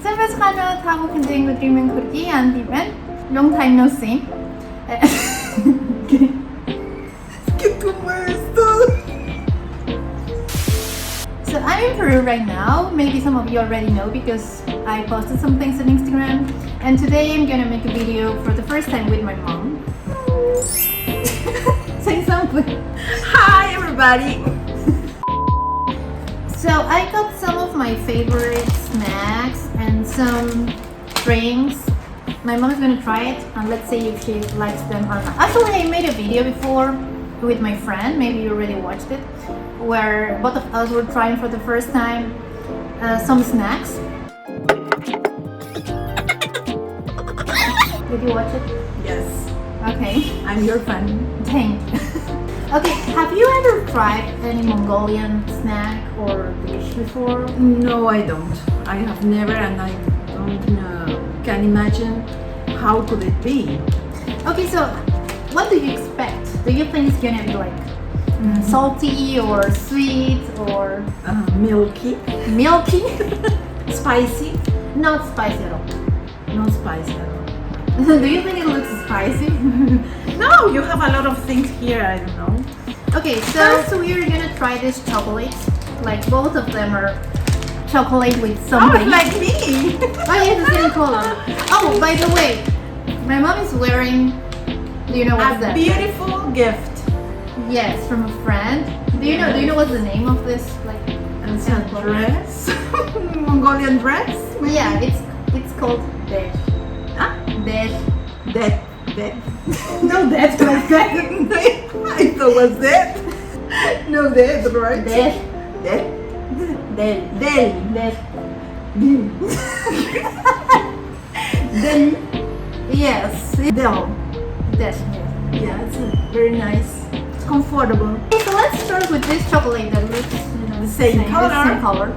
Сайн байцгаана. Та бүхэнд өдрийн хүргэе. Анди байна. Long time no see. So I'm in Peru right now. Maybe some of you already know because I posted some things on Instagram. And today I'm gonna make a video for the first time with my mom. Say something. Hi everybody! So I got some of my favorite snacks and some drinks. My mom is gonna try it and let's see if she likes them or not. Actually, I made a video before with my friend, maybe you already watched it, where both of us were trying for the first time some snacks. Did you watch it? Yes, Okay, I'm your fan. thank you. Okay, have you ever tried any Mongolian snack or dish before? No, I don't. I have never, and I don't can imagine how could it be. Okay, so what do you expect? Do you think it's gonna be like salty or sweet or Milky, milky? spicy, Not spicy at all. not spicy at all. Do you think it looks spicy? No, you have a lot of things here. I don't know. Okay, so first we're gonna try this chocolate. Like both of them are chocolate with Oh, something. like me. Oh yeah, the same color. Oh, by the way, my mom is wearing. Do you know what's A that? beautiful gift. Yes, from a friend. Do you know? Do you know what's the name of this? Like, And some dress, Mongolian dress. yeah, it's called idэж. Huh? Idэж. That. No, that's like that. I thought was that. No, that right. Idэж. That. Del. Del. Idэж. Del. Yes. Del. Idэж. Yes. Yeah, it's very nice. It's comfortable. Okay, so let's start with this chocolate that looks, The same color. The same color.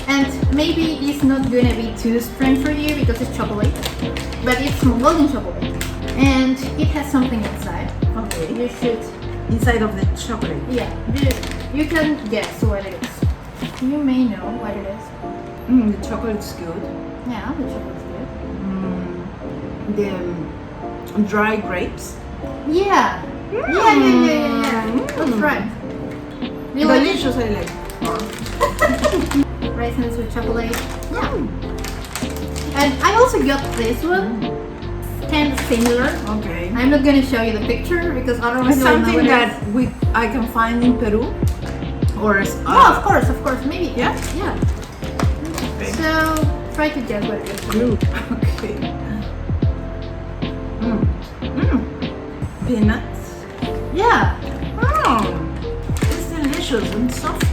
And maybe it's not gonna be too strange for you because it's chocolate, but it's Mongolian chocolate, and it has something inside. Okay. You should, Inside of the chocolate. yeah, you can guess what it is. You may know what it is. The chocolate's good. Yeah, the chocolate's good. The dry grapes. Yeah. Yeah. That's right. You like it? Delicious, I like. Raisins with chocolate. And I also got this one. Kind of similar. Okay. I'm not gonna show you the picture because otherwise you'll know Something what it that is. I can find in Peru, or Oh, of course, maybe. Yeah? Yeah. Okay. So try to guess what it is. Blue. Okay. Peanuts. Yeah. It's delicious and soft.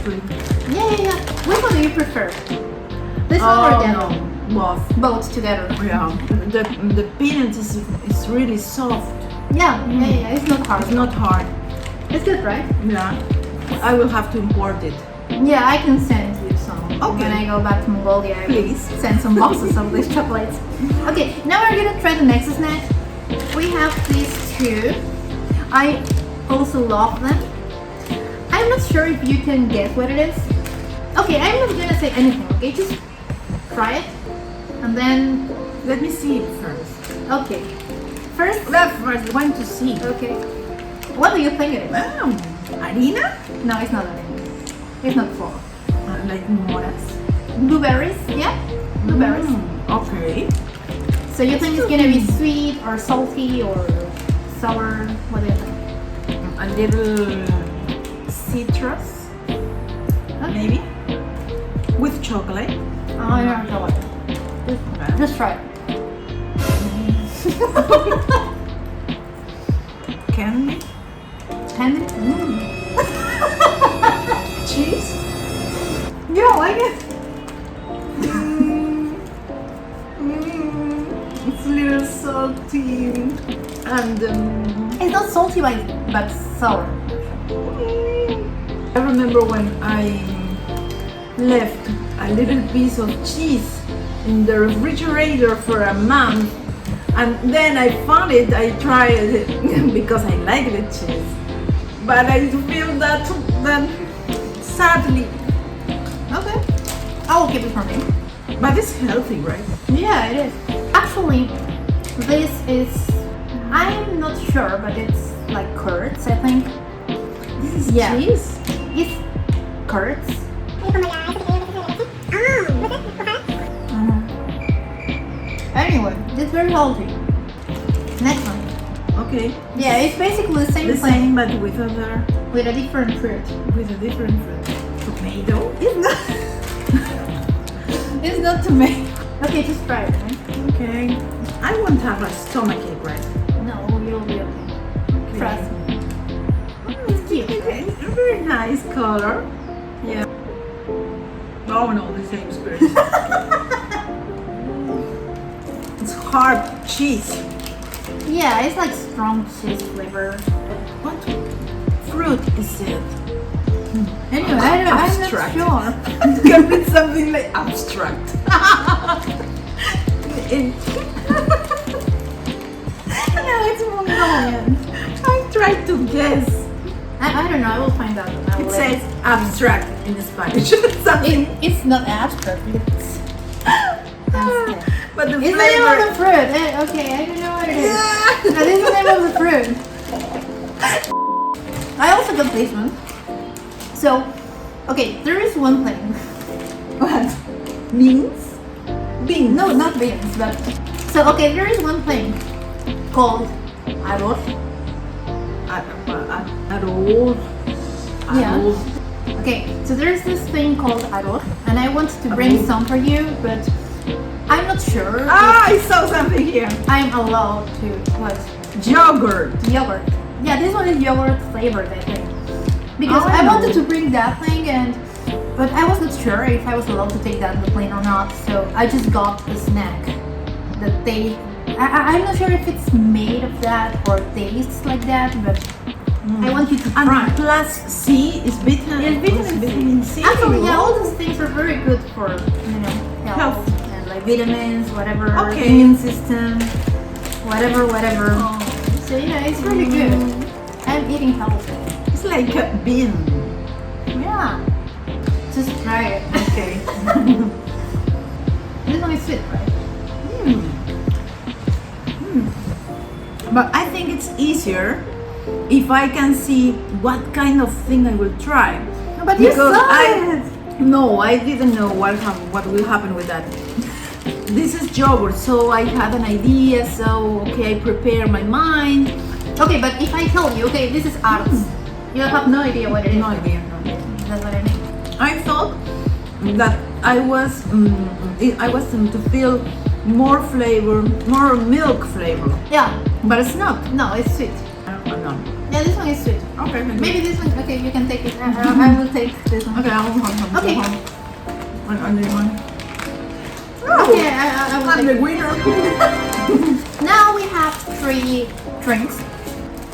Yeah. Which one do you prefer? This one or the other? No, both. Both together. Yeah. The peanuts is really soft. Yeah. It's not hard. It's not hard. It's good, right? Yeah. I will have to import it. Yeah, I can send you some. Okay. When I go back to Mongolia, I will Please. send some boxes of these chocolates. Okay, now we're gonna try the next snack. We have these two. I also love them. I'm not sure if you can guess what it is. Okay, I'm not gonna say anything, okay? Just try it. And then, Let me see it first. okay. First, First, I want to see. okay. What do you think it is? Harina? No, it's not that. It's not flour. Like moras. Blueberries, yeah? Blueberries. Okay. So you think it's gonna be sweet or salty or sour? What do you think? A little citrus, maybe, with chocolate. Oh, I don't know what. Just try it. Candy, Candy? cheese. You don't like it? It's a little salty and It's not salty, but sour. I remember when I left a little piece of cheese in the refrigerator for a month, and then I found it. I tried it because I like the cheese, but I feel that sadly. Okay. I will keep it for me. But it's healthy, right? Yeah, it is. Actually, this is, I'm not sure, but it's like curds, I think. This is Yeah. cheese? It's curds. Anyway, it's very healthy. Next one. Okay. Yeah, it's basically the same The thing same, but with other, with a different fruit. with a different fruit. Tomato? It's not. It's not tomato. Okay, just try it. Right? Okay. I won't have a stomachache, right? No, you'll be okay. Trust me. It's cute. Okay. A very nice color. Yeah. Oh no, the same spirit. It's hard cheese. Yeah, it's like strong cheese flavor. What fruit is it? Anyway, I'm not Abstract. sure. It's gonna be something like abstract. No, it's Mongolian. I tried to guess. I don't know. I will find out. I will It let says abstract in Spanish. Something. it's not abstract. It's abstract. But the It's the name of flavor. the fruit. Okay, I don't know what it is. Yeah. No, this is the name of the fruit. I also got this one. So, okay, there is one thing. What? Beans? Beans. No, not beans, but so okay, there is one thing called arroz. Arroz. Yeah. Arroz. Okay, so there's this thing called arroz, and I wanted to bring Arroz. some for you, but I'm not sure Ah, I saw something here. if I'm allowed to. What? Yogurt. Yogurt. Yeah, this one is yogurt flavored, I think. Because Oh, I I know. wanted to bring that thing, but I was not sure if I was allowed to take that on the plane or not. So I just got the snack that they. I'm not sure if it's made of that or tastes like that, but I want you to And try. plus C is vitamin. Yes, vitamin C. Actually, yeah, all those things are very good for health Health. and like vitamins, whatever, Okay. immune system, whatever. Oh. So yeah, it's really good. I'm eating healthy. It's like a bean. Yeah, just try it. Okay. This one is sweet, right? But I think it's easier if I can see what kind of thing I will try. No, but you Because saw I- it. No, I didn't know what will happen with that. This is yogurt, so I had an idea. So okay, I prepare my mind. Okay, but if I tell you, okay, this is arts, you have no idea what it is. No idea. That's what I mean. I thought that I was to feel more flavor, more milk flavor, Yeah, but it's not. no, it's sweet. No. Yeah, this one is sweet. Okay. Maybe this one. Okay, you can take it. I will take this one. Okay, I will have Okay. On this one. Okay, I will I'm take the winner. Now we have 3 drinks.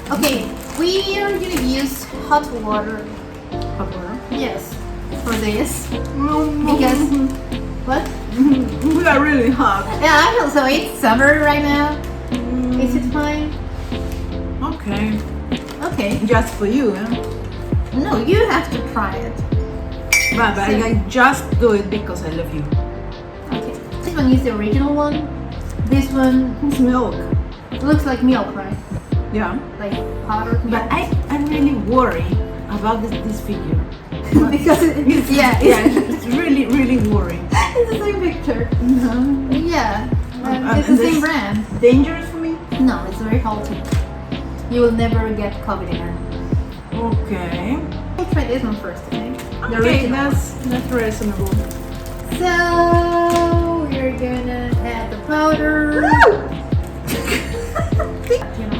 Okay, we are gonna use hot water. Hot water. Yes, for this because what? We are really hot. Yeah, I feel so. It's summer right now. Is it fine? Okay. Okay. Just for you, eh? No, you have to try it. But I just do it because I love you. Okay. This one is the original one. This one It's milk. looks like milk, right? Yeah. Like powdered milk. But I'm really worried about this figure. because it's It's really, really worrying. it's the same picture. Yeah, it's the and same this- brand. Dangerous for me? No, it's very healthy. You will never get COVID again. Okay. We'll try this one first, okay? The Okay, original. that's reasonable. So we're gonna add the powder.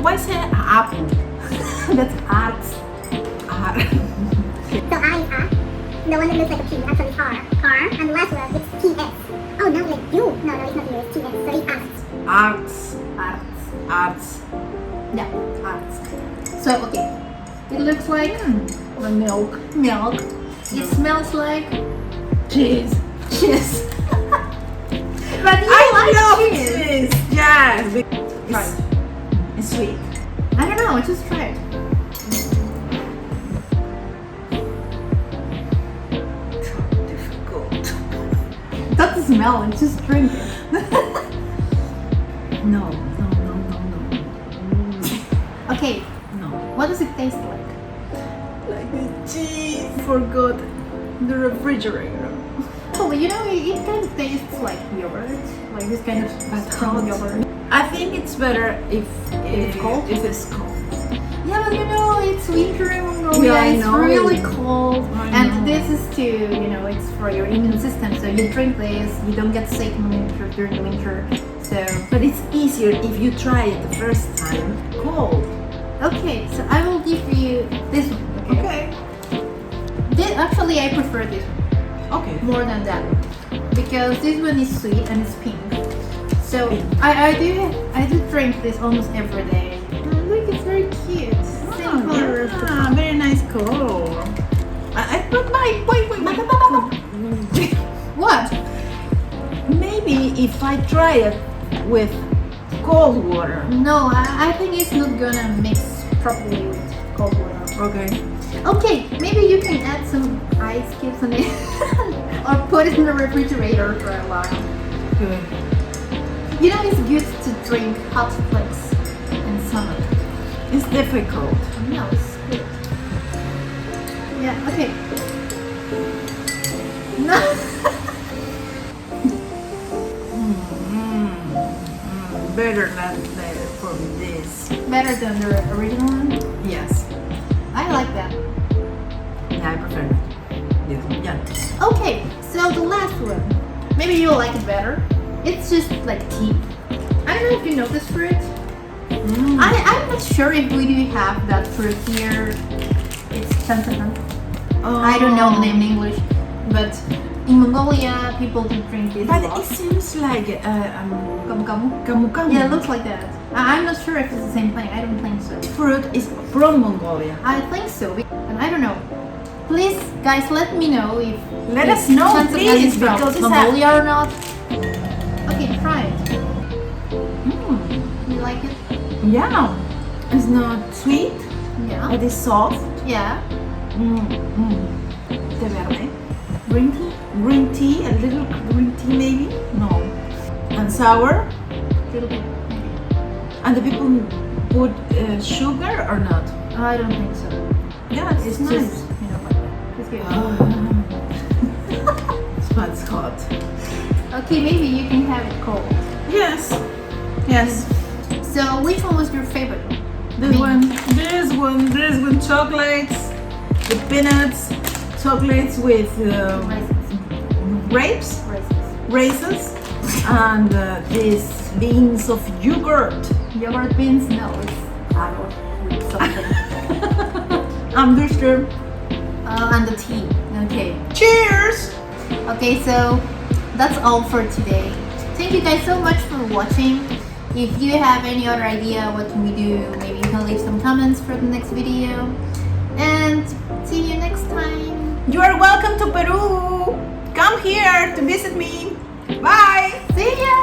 Why say apple? That's arts. So I is A. The one that looks like a P actually is R. R. And the last word it's TS. Oh no, like you. No, it's not you. It's TS. So it's asked. Arts. Arts. Arts. Yeah, arts. So okay, it looks like The milk. milk. It smells like Cheese. cheese. But you I like love cheese. cheese. Yes. Right. It's sweet. I don't know. Just try it. Difficult. That's smell it, just drink it. No. Okay, No. what does it taste like? Like the cheese forgot the refrigerator. Oh, you know, it kind of tastes like yogurt, like this kind of strong yogurt. I think it's better if it's cold? If it's cold. Yeah, but you know, it's winter in Mongolia, Yeah, I it's know. really cold, I and know. this is to, you know, it's for your immune system, so you drink this, you don't get sick in winter, during the winter, so... But it's easier if you try it the first time cold. Okay, so I will give you this one, okay? Actually, I prefer this one Okay. more than that one, because this one is sweet and it's pink. So I do drink this almost every day. Look, it's very cute. Same color as the Yeah, very nice color. But wait. What? Maybe if I try it with cold water. No, I think it's not gonna mix properly with cold water. Okay. Okay, maybe you can add some ice cubes on it or put it in the refrigerator for a while. Good. You know, it's good to drink hot flicks in summer. It's difficult. No, it's good. Yeah, okay. No. Better than from this. Better than the original one? Yes. I like that. Yeah, I prefer that. Yes. Yeah. Okay, so the last one. Maybe you'll like it better. It's just like tea. I don't know if you know this fruit. I'm not sure if we do have that fruit here. It's tantanan. I don't know the name in English, but in Mongolia, people do drink this a But lot. it seems like Kamu. kamu. Yeah, it looks like that. I'm not sure if it's the same thing. I don't think so. Fruit is from Mongolia. I think so, and I don't know. Please, guys, let me know if Let us know, tantanan please, is from because it's Mongolia or not. Okay, try it. You like it? Yeah. It's not sweet. Yeah. It is soft. Yeah. Té verde. Green tea? Green tea, a little green tea maybe? No. And sour. A little bit, maybe. And the people put sugar or not? I don't think so. Yeah, it's It's nice. just, you know, like that. It's good. Smells hot. Okay, maybe you can have it cold. Yes. Yes. So, which one was your favorite? This one, chocolates, the peanuts, chocolates with grapes, raisins, and these beans of yogurt. Yogurt beans? No, it's apple with something. And this And the tea. Okay. cheers! Okay, so that's all for today. Thank you guys so much for watching. If you have any other idea what can we do, maybe you can leave some comments for the next video. And see you next time. You are welcome to Peru. Come here to visit me. Bye. See ya!